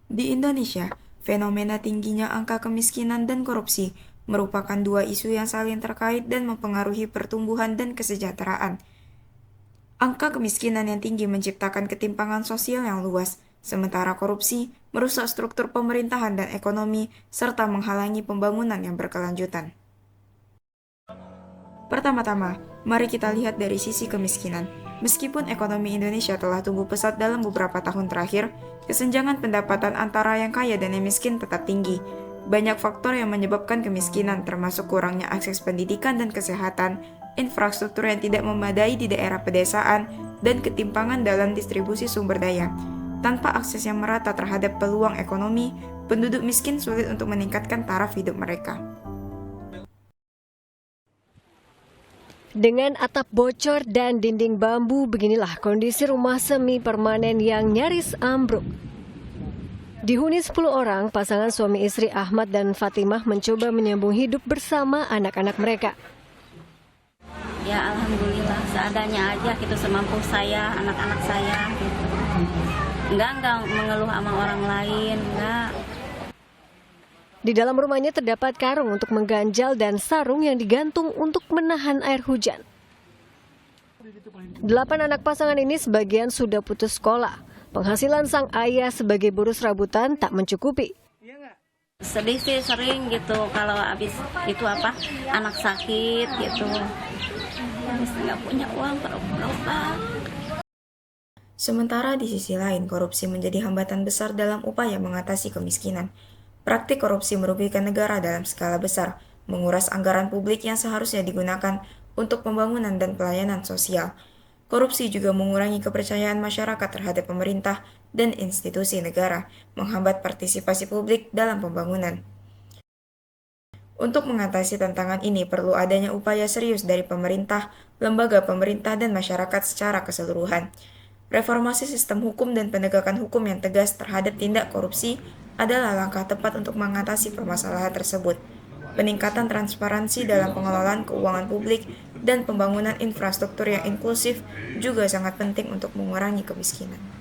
Di Indonesia, fenomena tingginya angka kemiskinan dan korupsi merupakan dua isu yang saling terkait dan mempengaruhi pertumbuhan dan kesejahteraan. Angka kemiskinan yang tinggi menciptakan ketimpangan sosial yang luas, sementara korupsi merusak struktur pemerintahan dan ekonomi serta menghalangi pembangunan yang berkelanjutan. Pertama-tama, mari kita lihat dari sisi kemiskinan. Meskipun ekonomi Indonesia telah tumbuh pesat dalam beberapa tahun terakhir, kesenjangan pendapatan antara yang kaya dan yang miskin tetap tinggi. Banyak faktor yang menyebabkan kemiskinan, termasuk kurangnya akses pendidikan dan kesehatan, infrastruktur yang tidak memadai di daerah pedesaan, dan ketimpangan dalam distribusi sumber daya. Tanpa akses yang merata terhadap peluang ekonomi, penduduk miskin sulit untuk meningkatkan taraf hidup mereka. Dengan atap bocor dan dinding bambu, beginilah kondisi rumah semi permanen yang nyaris ambruk. Dihuni 10 orang, pasangan suami istri Ahmad dan Fatimah mencoba menyambung hidup bersama anak-anak mereka. Ya alhamdulillah seadanya aja gitu, semampu saya, anak-anak saya gitu. Enggak mengeluh sama orang lain, enggak. Di dalam rumahnya terdapat karung untuk mengganjal dan sarung yang digantung untuk menahan air hujan. 8 anak pasangan ini sebagian sudah putus sekolah. Penghasilan sang ayah sebagai buruh serabutan tak mencukupi. Sedih sih sering gitu kalau habis itu anak sakit gitu. Habis nggak punya uang berobat. Sementara di sisi lain, korupsi menjadi hambatan besar dalam upaya mengatasi kemiskinan. Praktik korupsi merugikan negara dalam skala besar, menguras anggaran publik yang seharusnya digunakan untuk pembangunan dan pelayanan sosial. Korupsi juga mengurangi kepercayaan masyarakat terhadap pemerintah dan institusi negara, menghambat partisipasi publik dalam pembangunan. Untuk mengatasi tantangan ini perlu adanya upaya serius dari pemerintah, lembaga pemerintah, dan masyarakat secara keseluruhan. Reformasi sistem hukum dan penegakan hukum yang tegas terhadap tindak korupsi adalah langkah tepat untuk mengatasi permasalahan tersebut. Peningkatan transparansi dalam pengelolaan keuangan publik dan pembangunan infrastruktur yang inklusif juga sangat penting untuk mengurangi kemiskinan.